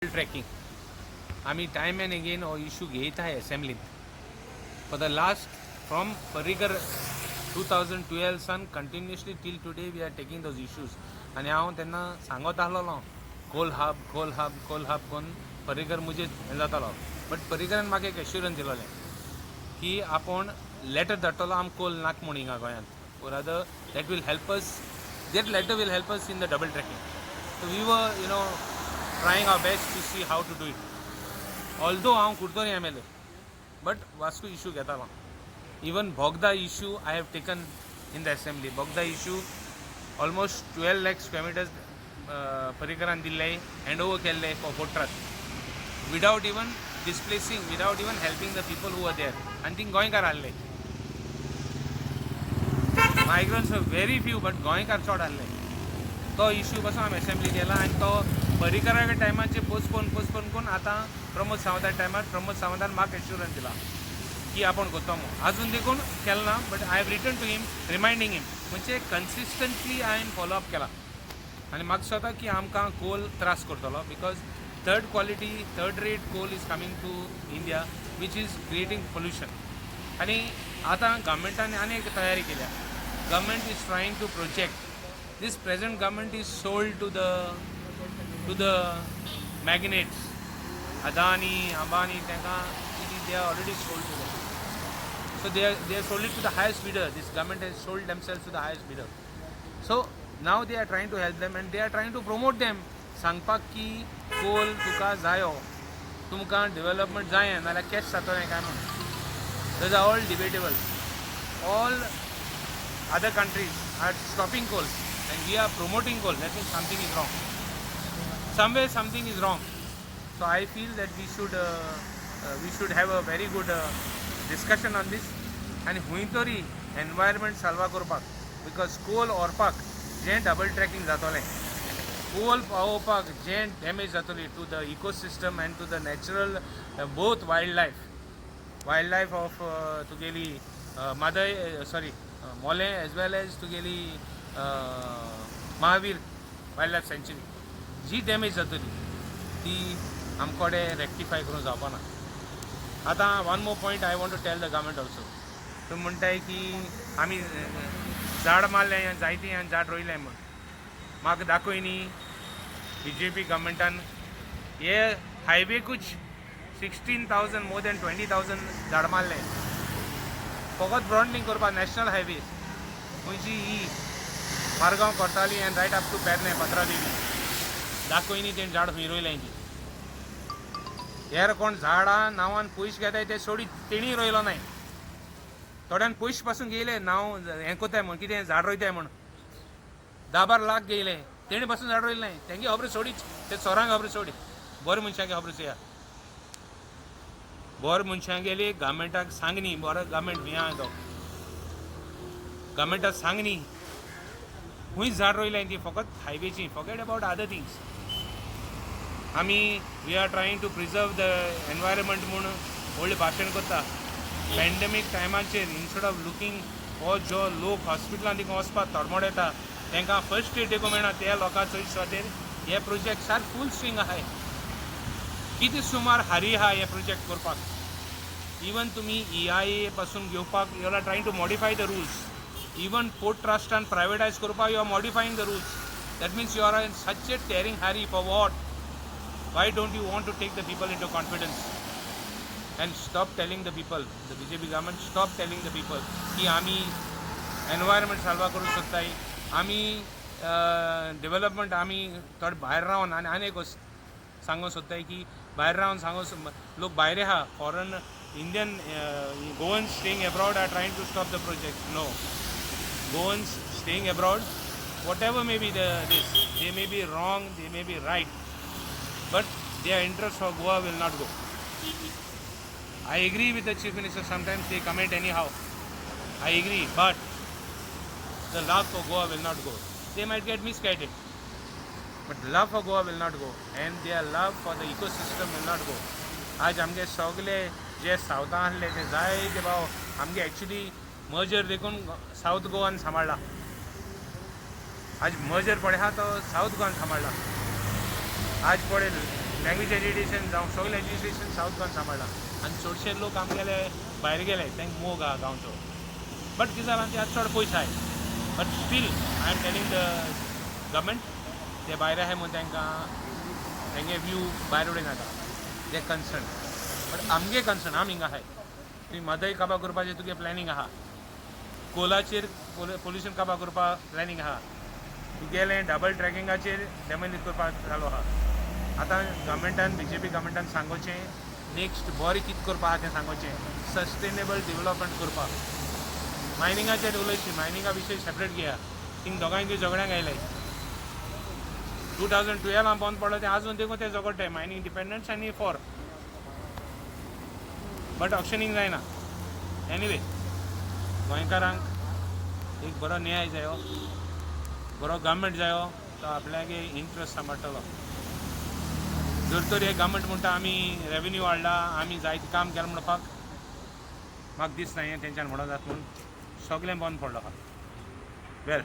Tracking आम्ही time and again हो issue घेत आहे असेंब्लीत for the last from Parrikar 2012 सान continuously till today we are taking those issues आणि हांव तेन्ना सांगत आसलोलो कोल हब कोन्न पर्रीकर मुजे हें जातालो बट पर्रीकरान म्हाका एक एश्युरन्स दिलोलें की आपूण लेटर धाडटलो आम कोल नाक म्हूण हिंगा गोंयांत or other that will help us that letter will help us in the double tracking so we were trying our best to see how to do it. Although I am Kurtori MLA, but Vasco issue getala. Even Bogda issue I have taken in the assembly. Bogda issue almost 12 lakh square meters Parikaran dillai hand over kelle for port trust without even displacing, without even helping the people who are there. And think Goinkar alle. Migrants were very few, but Goinkar chod alle. तो issue पासून आमी assembly केला आनी तो पर्रीकराच्या टायमाचेर postpone करून आतां प्रमोद सावंता टायमार प्रमोद सावंतान म्हाका एश्युरन्स दिला की आपण करतो म्हणून अजून देखून केला ना but I have written to him reminding him म्हणजे कन्सिस्टंटली हांवें फॉलोअप केला आनी म्हाका दिसता की आमकां कोल त्रास करतलो because third rate coal is coming to India which is creating pollution आनी आतां गव्हर्मेंटान आनी एक तयारी केल्या government is trying to project this present government is sold to the magnates Adani Ambani they are already sold to them, so they are sold it to the highest bidder. This government has sold themselves to the highest bidder, so now they are trying to help them and they are trying to promote them सांगपाक की Coal तुका जायो तुमकां development जाय नाल्यार cash जातलें काय म्हणून those are all debatable. All other countries are stopping coal and we are promoting coal. That means something is wrong. Somewhere something is wrong. So I feel that we should have a very good discussion on this and huintori environment salva korpak because coal orpak जे double tracking जातोलें coal पावोवपाक जे damage जातली to the ecosystem and to the natural both wildlife of तुगेली मोले as well as तुगेली Mahavir wild life सँच्युरी जी damage जातली ती आमकोडे रेक्टिफाय करून जावपा ना आतां one more point I want to tell the government also तुमी म्हणटाय की आमी झाड मारलें जायतीं आनी झाड रोयलें म्हण म्हाका दाखय न्ही BJP गव्हर्मेंटान हे हायवेकूच 16,000 मोर दॅन 20,000 झाड मारलें फकत ब्रॉडनिंग करपा नॅशनल हायवे खंयची ही मारगांव कोर्ताली end right up to Pernem Patradevi दाखय न्ही तेणी झाड खंय रोयलें ती हेर कोण झाडां नांवान पयशे घेताय ते सोडी तेणी रोयलो नाय थोड्यान पयशे पासून घेयले नांव हें कोताय म्हण कितें झाड रोयताय म्हण 10-12 लाख घेयले तेणी पासून झाड रोयलें नाय तेंगे खबरो सोडीच ते चोरांक खबरो सोडी बरे मनशांगे खबरो चोया बरे मनशां गेली गव्हर्मेंटाक सांग न्ही बरो गव्हर्मेंट भिया तो गव्हर्मेंटाक सांग न्ही खंय झाड रोयलें ती फकत हायवेची फॉरगेट अबाउट अदर थिंग्स आमी we are trying to preserve the environment म्हूण व्हडलें भाशण करता पॅन्डेमीक टायमाचेर इन्स्टेड ऑफ लुकींग हो जो लोक हॉस्पिटलांत तिका वचपाक तडमोड येता तांकां फर्स्ट एड देखून मेळना त्या लोकां चड खातीर हे प्रोजेक्ट सार फूल स्विंग आहाय कितें सुमार हारी आहा हे प्रोजेक्ट करपाक इवन तुमी EIA पासून घेवपाक you are trying to modify the rules even port trust and privatize korpa you are modifying the rules. That means you are in such a tearing hurry for what? Why don't you want to take the people into confidence and stop telling the people, the BJP government stop telling the people ki आमी environment salva करू शकताय आमी development आमी थोडे भायर रावन आनी एक सांगूंक सोदताय की भायर रावन सांगूंक लोक भायर आहा foreign Indian Goans staying abroad are trying to stop the project. No. Goans staying abroad, whatever may be this, they may be wrong, they may be right, but their interest for Goa will not go. I agree with the Chief Minister, sometimes they comment anyhow. I agree, but the love for Goa will not go. They might get misguided, but love for Goa will not go, and their love for the ecosystem will not go. आज आमगे सगळे जे सावथान आहले ते जायते भाव आमगे actually merger देखून साउथ गोवान सांबाळला आज मर्जर पडे हा तो साउथ गोवान सांबाळला आज पळय लँग्वेज एज्युकेशन जावं सगळें एज्युकेशन साऊथ गोवन सांबाळ्ळां आनी चडशे लोक आमगेले भायर गेले तांकां मोग आहा गांवचो बट कितें जालां ते आतां चड पयशे आहाय but still I am telling the government ते भायर आहाय म्हूण तांकां तेंगे व्यू भायर उडय नाका ते कन्सर्न बट आमगे कन्सर्न आम हिंगा आहाय तुवें मदय काबार करपाचें तुगे प्लॅनिंग आहा कोलाचेर पोल्युशन काबार करपाक प्लॅनिंग आहा तुगेलें डबल ट्रॅकिंगाचेर डेमोलिश करपाक चालू आहा आतां गव्हर्मेंटान BJP गव्हर्मेंटान सांगोचें नेक्स्ट बरें कितें करपा आहा तें सांगोचें सस्टेनेबल डेवलपमेंट करपाक मायनिंगाचेर उलयची मायनिंगा विशय सेपरेट घेया थिंग दोगांय झगड्यांक आयलाय 2012 बंद पडलो ते आजून देखून ते झगडटाय मायनींग डिपेंडन्स आनी फॉर बट ऑप्शनींग जायना एनिवे गोंयकारांक एक बरो न्याय जायो बरो गव्हर्मेंट जायो तो आपल्यागे इंट्रस्ट सांबाळटलो जर तर हे गव्हर्मेंट म्हणटा आमी रेवेन्यू वाडला आमी जायतें काम केलें म्हणपाक म्हाका दिसना हें तेंच्यान म्हणून जाता म्हणून सगळें बंद पडलो आहा वेल